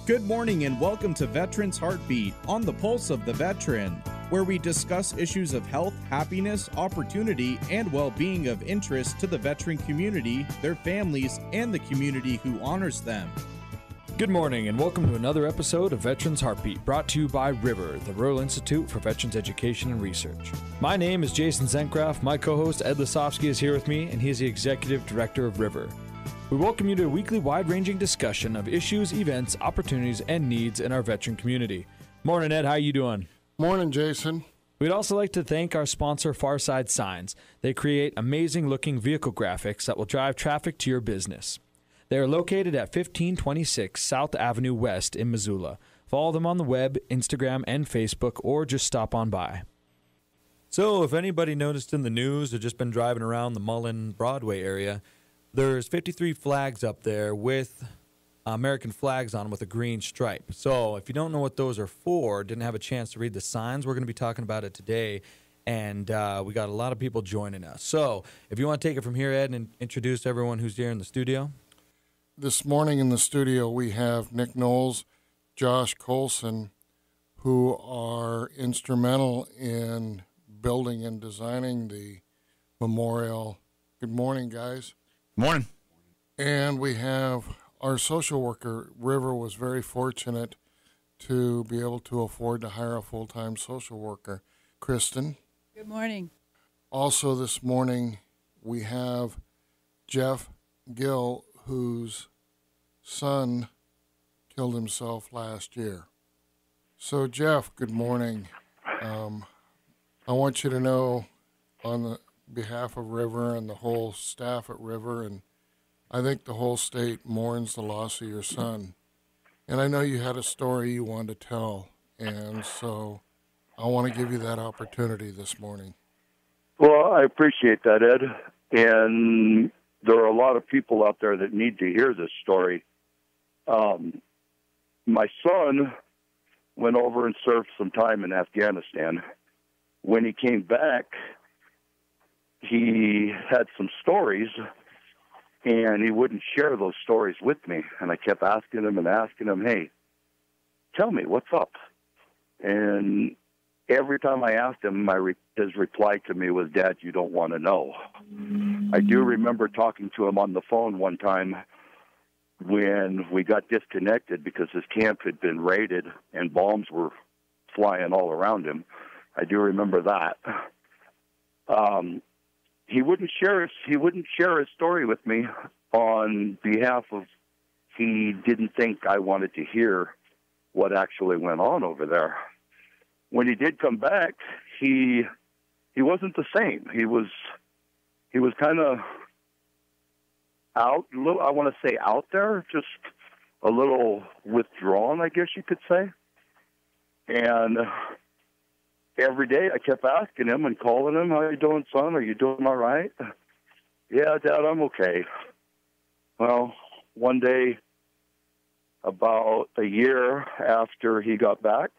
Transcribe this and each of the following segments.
Good morning and welcome to Veterans Heartbeat on the Pulse of the Veteran, where we discuss issues of health, happiness, opportunity, and well-being of interest to the veteran community, their families, and the community who honors them. Good morning and welcome to another episode of Veterans Heartbeat, brought to you by River, the Rural Institute for Veterans Education and Research. My name is Jason Zencraft. My co-host Ed Lasofsky is here with me, and he is the Executive Director of River. We welcome you to a weekly wide-ranging discussion of issues, events, opportunities, and needs in our veteran community. Morning, Ed. How you doing? Morning, Jason. We'd also like to thank our sponsor, Farside Signs. They create amazing-looking vehicle graphics that will drive traffic to your business. They are located at 1526 South Avenue West in Missoula. Follow them on the web, Instagram, and Facebook, or just stop on by. So if anybody noticed in the news or just been driving around the Mullen Broadway area, there's 53 flags up there with American flags on with a green stripe. So if you don't know what those are for, didn't have a chance to read the signs, we're going to be talking about it today, and we got a lot of people joining us. So if you want to take it from here, Ed, and introduce everyone who's here in the studio. This morning in the studio we have Nick Knowles, Josh Colson, who are instrumental in building and designing the memorial. Good morning, guys. Morning. And we have our social worker. River was very fortunate to be able to afford to hire a full-time social worker. Kristen. Good morning. Also this morning we have Jeff Gill, whose son killed himself last year. So Jeff, good morning. I want you to know on the behalf of River and the whole staff at River, and I think the whole state mourns the loss of your son. And I know you had a story you wanted to tell, and so I want to give you that opportunity this morning. Well, I appreciate that, Ed. And there are a lot of people out there that need to hear this story. My son went over and served some time in Afghanistan. When he came back, he had some stories, and he wouldn't share those stories with me. And I kept asking him, hey, tell me, what's up? And every time I asked him, his reply to me was, Dad, you don't want to know. I do remember talking to him on the phone one time when we got disconnected because his camp had been raided and bombs were flying all around him. I do remember that. He wouldn't share his story with me on behalf of he didn't think I wanted to hear what actually went on over there. When he did come back, he wasn't the same. He was kind of out, I want to say out there, just a little withdrawn, I guess you could say. And every day I kept asking him and calling him, how you doing, son? Are you doing all right? Yeah, Dad, I'm okay. Well, one day, about a year after he got back,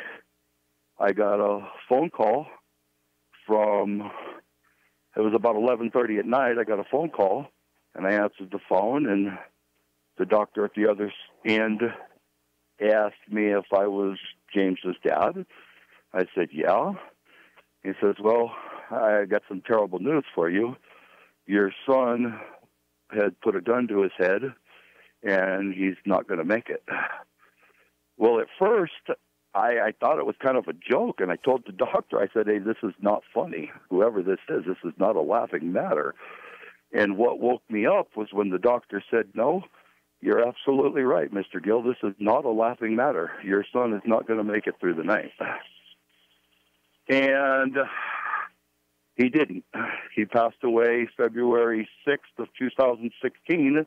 I got a phone call it was about 11:30 at night. I got a phone call, and I answered the phone, and the doctor at the other end asked me if I was James's dad. I said, yeah. He says, well, I got some terrible news for you. Your son had put a gun to his head, and he's not going to make it. Well, at first, I thought it was kind of a joke, and I told the doctor, I said, hey, this is not funny. Whoever this is not a laughing matter. And what woke me up was when the doctor said, no, you're absolutely right, Mr. Gill. This is not a laughing matter. Your son is not going to make it through the night. And he didn't. He passed away February 6th of 2016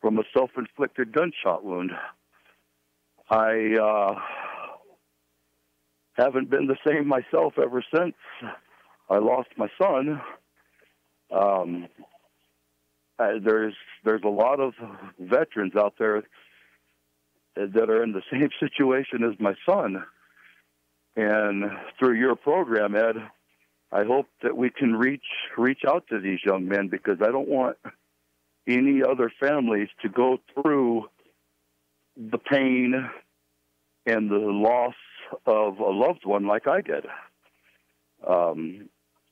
from a self-inflicted gunshot wound. I haven't been the same myself ever since I lost my son. There's a lot of veterans out there that are in the same situation as my son. And through your program, Ed, I hope that we can reach out to these young men, because I don't want any other families to go through the pain and the loss of a loved one like I did.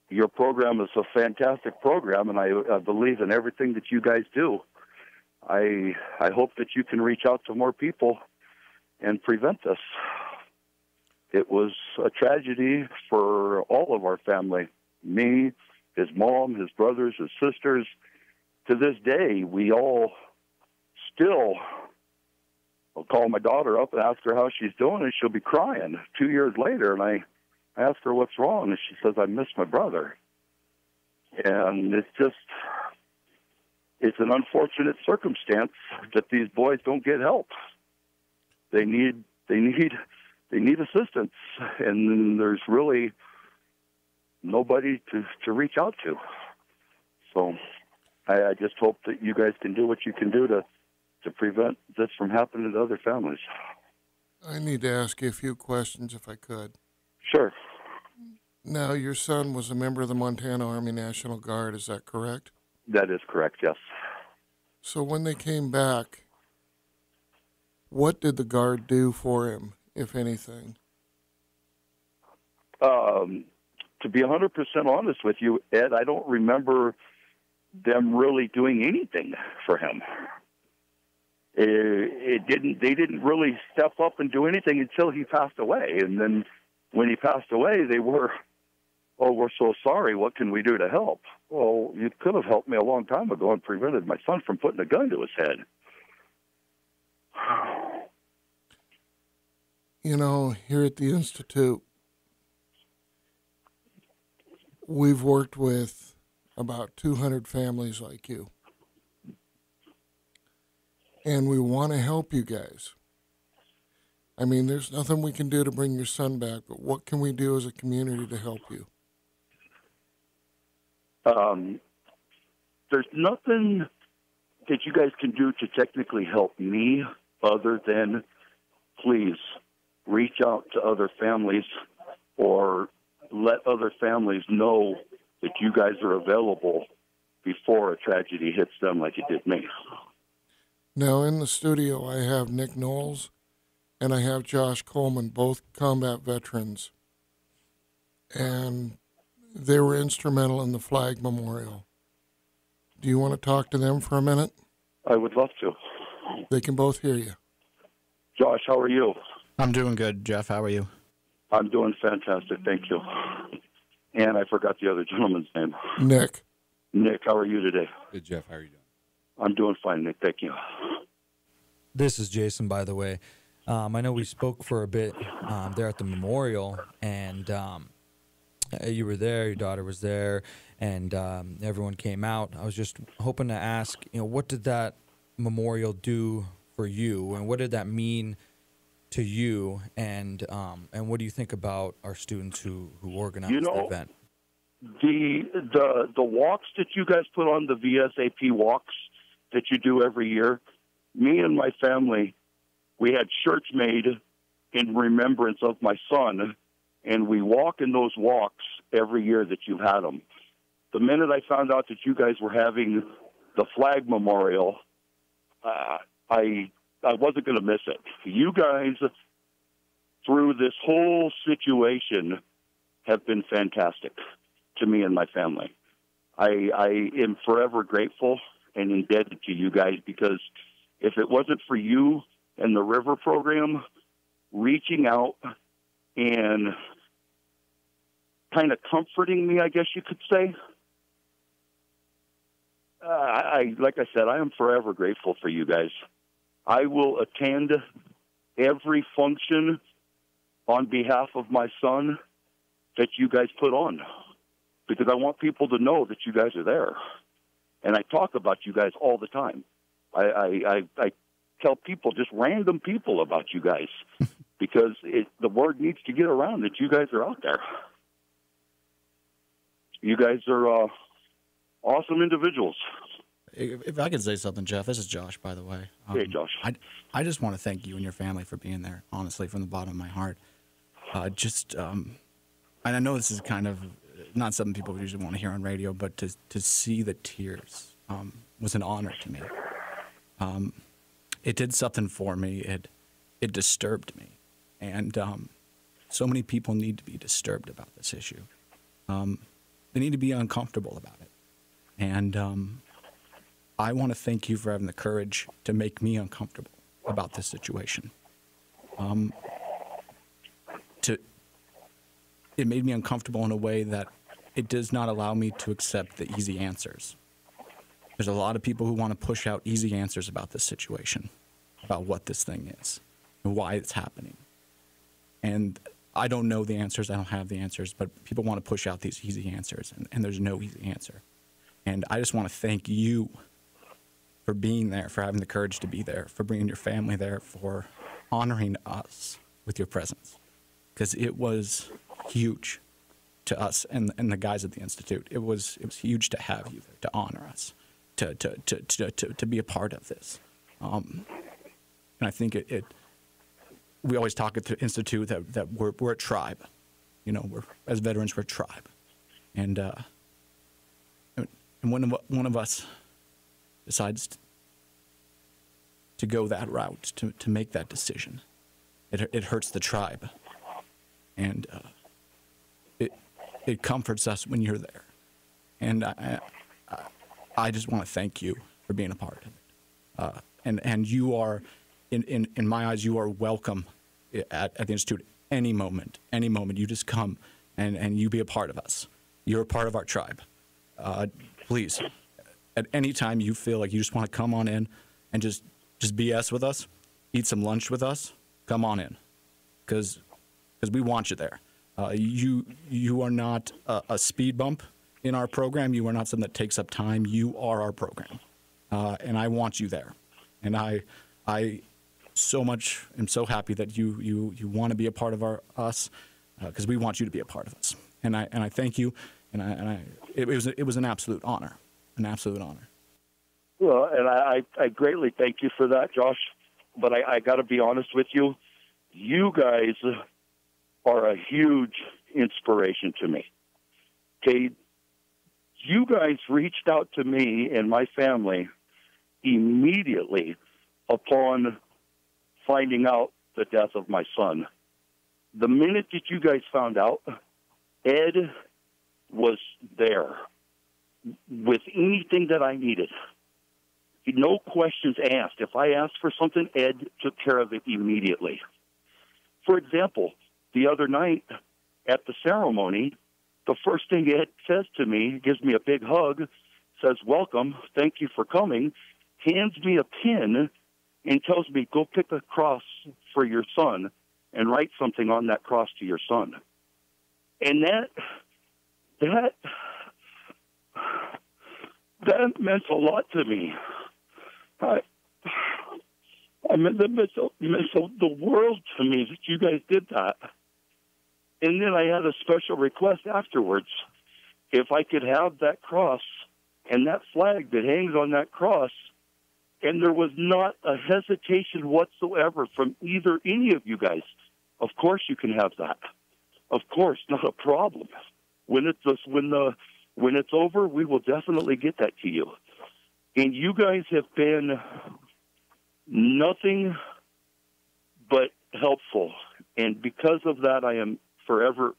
Your program is a fantastic program, and I believe in everything that you guys do. I hope that you can reach out to more people and prevent this. It was a tragedy for all of our family, me, his mom, his brothers, his sisters. To this day, we all still, I'll call my daughter up and ask her how she's doing, and she'll be crying 2 years later, and I ask her what's wrong, and she says, I miss my brother. And it's an unfortunate circumstance that these boys don't get help. They need assistance, and there's really nobody to reach out to. So I just hope that you guys can do what you can do to prevent this from happening to other families. I need to ask you a few questions if I could. Sure. Now, your son was a member of the Montana Army National Guard, is that correct? That is correct, yes. So when they came back, what did the Guard do for him, if anything? To be 100% honest with you, Ed, I don't remember them really doing anything for him. They didn't really step up and do anything until he passed away. And then when he passed away, they were, oh, we're so sorry. What can we do to help? Well, you could have helped me a long time ago and prevented my son from putting a gun to his head. You know, here at the Institute, we've worked with about 200 families like you. And we want to help you guys. I mean, there's nothing we can do to bring your son back, but what can we do as a community to help you? There's nothing that you guys can do to technically help me other than please reach out to other families or let other families know that you guys are available before a tragedy hits them like it did me. Now, in the studio, I have Nick Knowles and I have Josh Coleman, both combat veterans. And they were instrumental in the Flag Memorial. Do you want to talk to them for a minute? I would love to. They can both hear you. Josh, how are you? I'm doing good, Jeff. How are you? I'm doing fantastic, thank you. And I forgot the other gentleman's name. Nick. Nick, how are you today? Good, Jeff. How are you doing? I'm doing fine, Nick. Thank you. This is Jason, by the way. I know we spoke for a bit there at the memorial, and you were there, your daughter was there, and everyone came out. I was just hoping to ask, what did that memorial do for you, and what did that mean to you, and what do you think about our students who organized the event? The walks that you guys put on, the VSAP walks that you do every year, me and my family, we had shirts made in remembrance of my son, and we walk in those walks every year that you've had them. The minute I found out that you guys were having the Flag Memorial, I wasn't going to miss it. You guys, through this whole situation, have been fantastic to me and my family. I am forever grateful and indebted to you guys, because if it wasn't for you and the River program reaching out and kind of comforting me, I guess you could say, like I said, I am forever grateful for you guys. I will attend every function on behalf of my son that you guys put on, because I want people to know that you guys are there. And I talk about you guys all the time. I tell people, just random people, about you guys, because the word needs to get around that you guys are out there. You guys are awesome individuals. If I could say something, Jeff, this is Josh, by the way. Hey, Josh. I just want to thank you and your family for being there, honestly, from the bottom of my heart. And I know this is kind of not something people usually want to hear on radio, but to see the tears was an honor to me. It did something for me. It disturbed me. And so many people need to be disturbed about this issue. They need to be uncomfortable about it. And I want to thank you for having the courage to make me uncomfortable about this situation. It made me uncomfortable in a way that it does not allow me to accept the easy answers. There's a lot of people who want to push out easy answers about this situation, about what this thing is and why it's happening. And I don't know the answers. I don't have the answers, but people want to push out these easy answers, and there's no easy answer. And I just want to thank you for being there, for having the courage to be there, for bringing your family there, for honoring us with your presence, because it was huge to us and the guys at the Institute. It was huge to have you there, to honor us, to be a part of this. And I think we always talk at the Institute that we're a tribe. You know, as veterans, we're a tribe. And when one of us decides to go that route, to make that decision, it hurts the tribe. And it comforts us when you're there. And I just want to thank you for being a part of it. And you are, in my eyes, you are welcome at the Institute any moment. You just come and you be a part of us. You're a part of our tribe. Please, at any time you feel like you just want to come on in and just BS with us, eat some lunch with us, come on in, because we want you there. You are not a speed bump in our program. You are not something that takes up time. You are our program, and I want you there. And I so much am so happy that you want to be a part of us, because we want you to be a part of us. And I thank you. It was an absolute honor, Well, and I greatly thank you for that, Josh. But I got to be honest with you. You guys are a huge inspiration to me. Okay, you guys reached out to me and my family immediately upon finding out the death of my son. The minute that you guys found out, Ed was there with anything that I needed. No questions asked. If I asked for something, Ed took care of it immediately. For example, the other night at the ceremony, the first thing Ed says to me, gives me a big hug, says, "Welcome, thank you for coming," hands me a pin and tells me, "Go pick a cross for your son and write something on that cross to your son." And that meant a lot to me. I mean, that meant the world to me that you guys did that. And then I had a special request afterwards. If I could have that cross and that flag that hangs on that cross, and there was not a hesitation whatsoever from any of you guys. Of course you can have that. Of course, not a problem. When it's over, we will definitely get that to you. And you guys have been nothing but helpful. And because of that, I am forever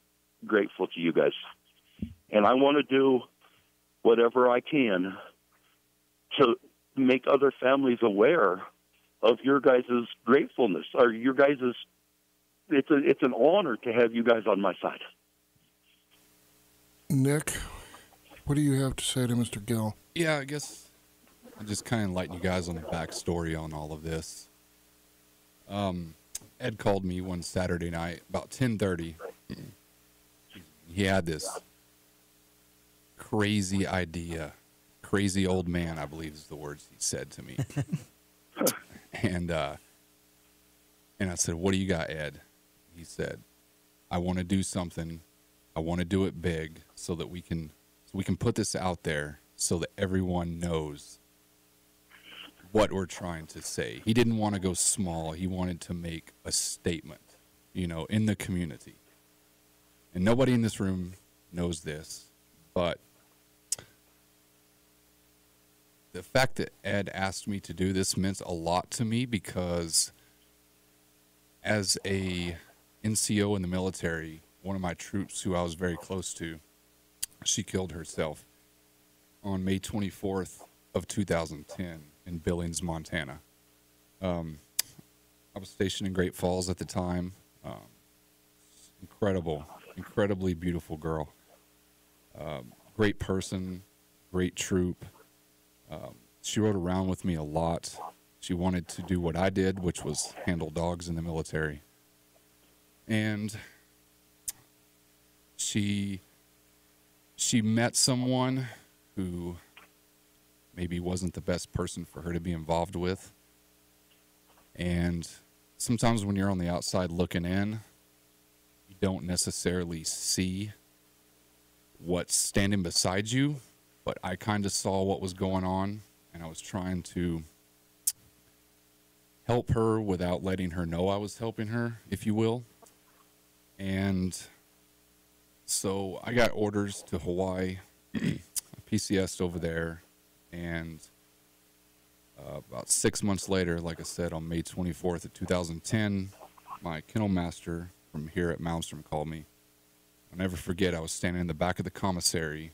grateful to you guys. And I want to do whatever I can to make other families aware of your guys' gratefulness, or your guys' it's an honor to have you guys on my side. Nick, what do you have to say to Mr. Gill? Yeah, I guess I'll just kind of enlighten you guys on the backstory on all of this. Ed called me one Saturday night about 10:30. He had this crazy idea. Crazy old man, I believe is the words he said to me. And I said, "What do you got, Ed?" He said, "I want to do something. I want to do it big so that we can put this out there so that everyone knows what we're trying to say." He didn't want to go small. He wanted to make a statement, in the community. And nobody in this room knows this, but the fact that Ed asked me to do this meant a lot to me, because as a NCO in the military, one of my troops who I was very close to, she killed herself on May 24th of 2010 in Billings, Montana. I was stationed in Great Falls at the time. Incredibly beautiful girl. Great person, great troop. She rode around with me a lot. She wanted to do what I did, which was handle dogs in the military. And she met someone who maybe wasn't the best person for her to be involved with. And sometimes when you're on the outside looking in, you don't necessarily see what's standing beside you, but I kind of saw what was going on, and I was trying to help her without letting her know I was helping her, if you will. And so I got orders to Hawaii, PCS'd over there, and about 6 months later, like I said, on May 24th of 2010, my kennel master from here at Malmstrom called me. I'll never forget, I was standing in the back of the commissary,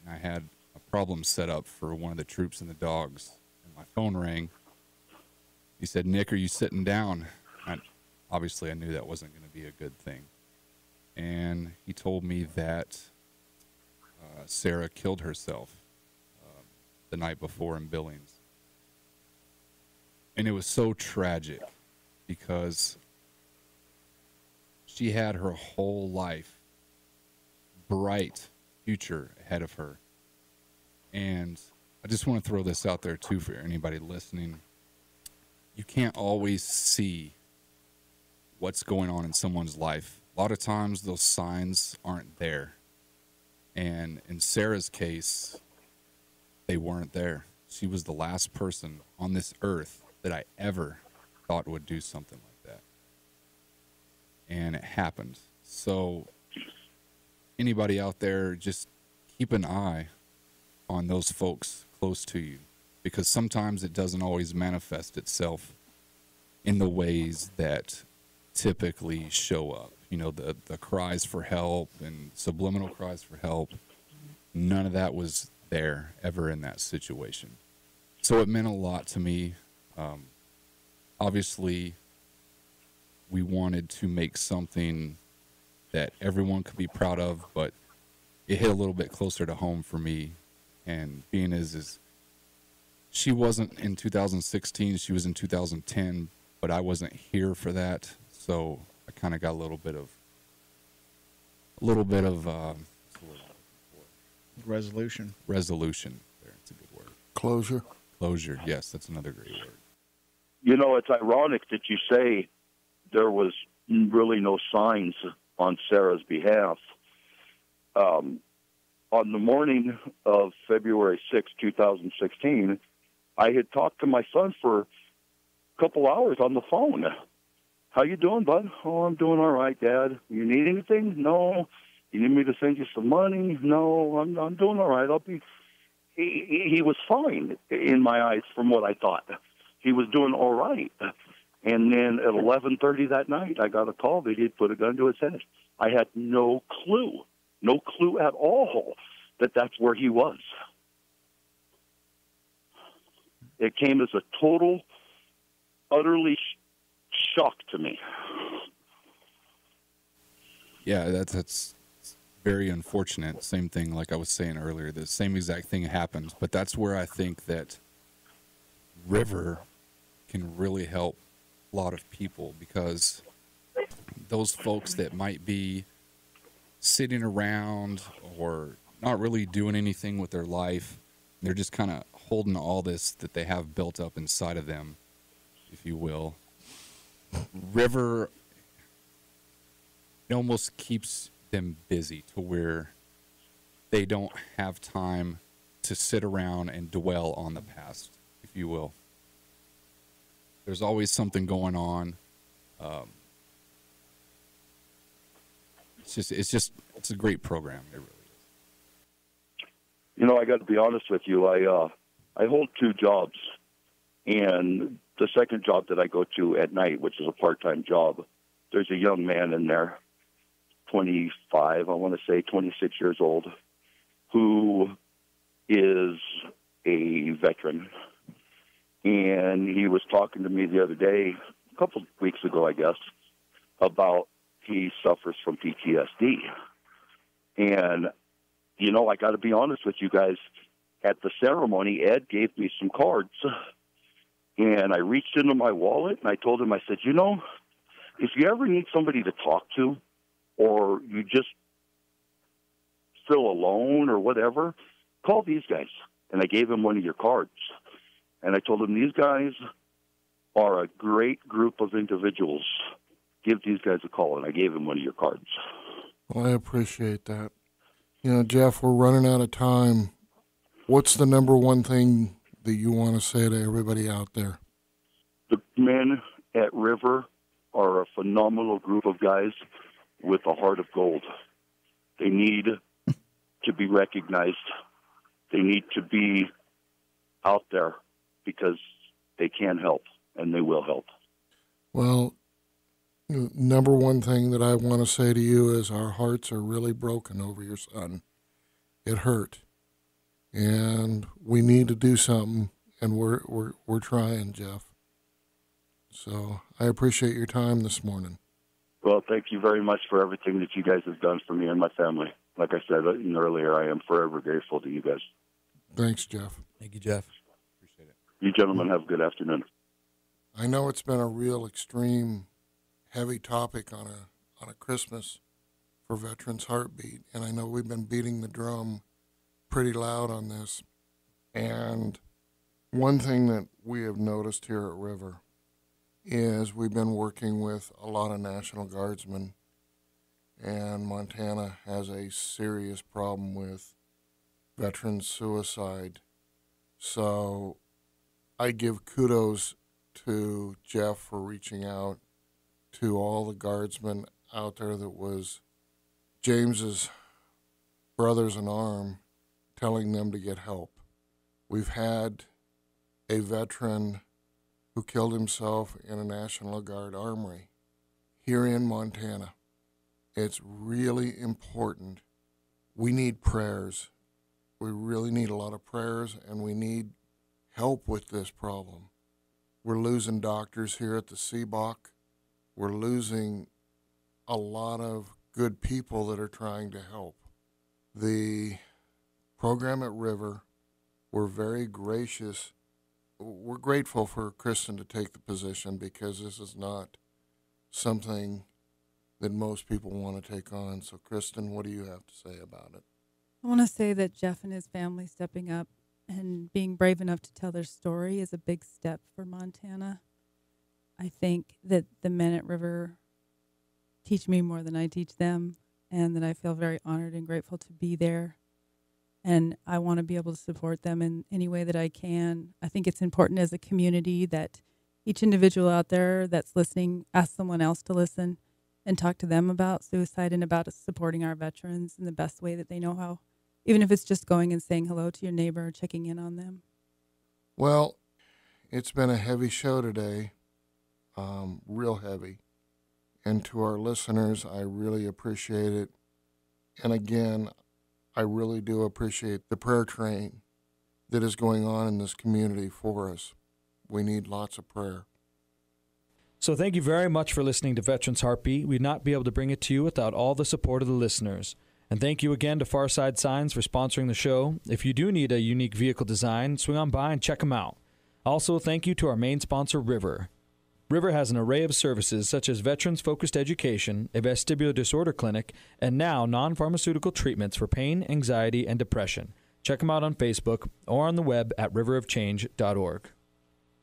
and I had a problem set up for one of the troops and the dogs, and my phone rang. He said, "Nick, are you sitting down?" Obviously, I knew that wasn't going to be a good thing. And he told me that Sarah killed herself the night before in Billings. And it was so tragic because she had her whole life, bright future ahead of her. And I just want to throw this out there too for anybody listening. You can't always see what's going on in someone's life. A lot of times those signs aren't there. And in Sarah's case, they weren't there. She was the last person on this earth that I ever thought would do something like that. And it happened. So anybody out there, just keep an eye on those folks close to you, because sometimes it doesn't always manifest itself in the ways that typically show up. You know, the cries for help and subliminal cries for help, none of that was there ever in that situation. So it meant a lot to me. Obviously, we wanted to make something that everyone could be proud of, but it hit a little bit closer to home for me. And being is she wasn't in 2016, she was in 2010, but I wasn't here for that. So I kind of got a little bit of resolution. Resolution. There, it's a good word. Closure. Closure. Yes, that's another great word. You know, it's ironic that you say there was really no signs on Sarah's behalf. On the morning of February 6, 2016, I had talked to my son for a couple hours on the phone. "How you doing, bud?" "Oh, I'm doing all right, Dad." "You need anything?" "No." "You need me to send you some money?" "No, I'm doing all right. I'll be." He was fine in my eyes from what I thought. He was doing all right. And then at 11:30 that night, I got a call that he'd put a gun to his head. I had no clue at all that that's where he was. It came as a total, utterly shock to me. Yeah, that's very unfortunate. Same thing, like I was saying earlier, the same exact thing happens. But that's where I think that River can really help a lot of people, because those folks that might be sitting around or not really doing anything with their life, they're just kind of holding all this that they have built up inside of them, if you will. River, it almost keeps them busy to where they don't have time to sit around and dwell on the past, if you will. There's always something going on. It's a great program. It really is. You know, I got to be honest with you. I hold two jobs, and the second job that I go to at night, which is a part-time job, there's a young man in there, 25, I want to say 26 years old, who is a veteran. And he was talking to me the other day, a couple of weeks ago, I guess, about he suffers from PTSD. And, you know, I got to be honest with you guys. At the ceremony, Ed gave me some cards. And I reached into my wallet and I told him, I said, you know, if you ever need somebody to talk to or you just feel alone or whatever, call these guys. And I gave him one of your cards. And I told him, these guys are a great group of individuals. Give these guys a call. And I gave him one of your cards. Well, I appreciate that. You know, Jeff, we're running out of time. What's the number one thing that you want to say to everybody out there? The men at River are a phenomenal group of guys with a heart of gold. They need to be recognized. They need to be out there because they can help and they will help. Well, number one thing that I want to say to you is our hearts are really broken over your son. It hurt. And we need to do something, and we're trying, Jeff. So I appreciate your time this morning. Well, thank you very much for everything that you guys have done for me and my family. Like I said earlier, I am forever grateful to you guys. Thanks, Jeff. Thank you, Jeff. Appreciate it. You gentlemen have a good afternoon. I know it's been a real extreme, heavy topic on a Christmas for Veterans Heartbeat, and I know we've been beating the drum pretty loud on this. And one thing that we have noticed here at River is we've been working with a lot of National Guardsmen, and Montana has a serious problem with veteran suicide. So I give kudos to Jeff for reaching out to all the Guardsmen out there that was James's brothers in arms, telling them to get help. We've had a veteran who killed himself in a National Guard armory here in Montana. It's really important. We need prayers. We really need a lot of prayers, and we need help with this problem. We're losing doctors here at the CBOC. We're losing a lot of good people that are trying to help. The program at River, we're very gracious. We're grateful for Kristen to take the position because this is not something that most people want to take on. So, Kristen, what do you have to say about it? I want to say that Jeff and his family stepping up and being brave enough to tell their story is a big step for Montana. I think that the men at River teach me more than I teach them, and that I feel very honored and grateful to be there. And I want to be able to support them in any way that I can. I think it's important as a community that each individual out there that's listening ask someone else to listen and talk to them about suicide and about supporting our veterans in the best way that they know how, even if it's just going and saying hello to your neighbor or checking in on them. Well, it's been a heavy show today, real heavy. And to our listeners, I really appreciate it. And again, I really do appreciate the prayer train that is going on in this community for us. We need lots of prayer. So thank you very much for listening to Veterans Heartbeat. We'd not be able to bring it to you without all the support of the listeners. And thank you again to Farside Signs for sponsoring the show. If you do need a unique vehicle design, swing on by and check them out. Also, thank you to our main sponsor, River. River has an array of services such as veterans-focused education, a vestibular disorder clinic, and now non-pharmaceutical treatments for pain, anxiety, and depression. Check them out on Facebook or on the web at riverofchange.org.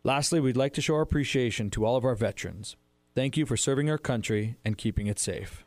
Lastly, we'd like to show our appreciation to all of our veterans. Thank you for serving our country and keeping it safe.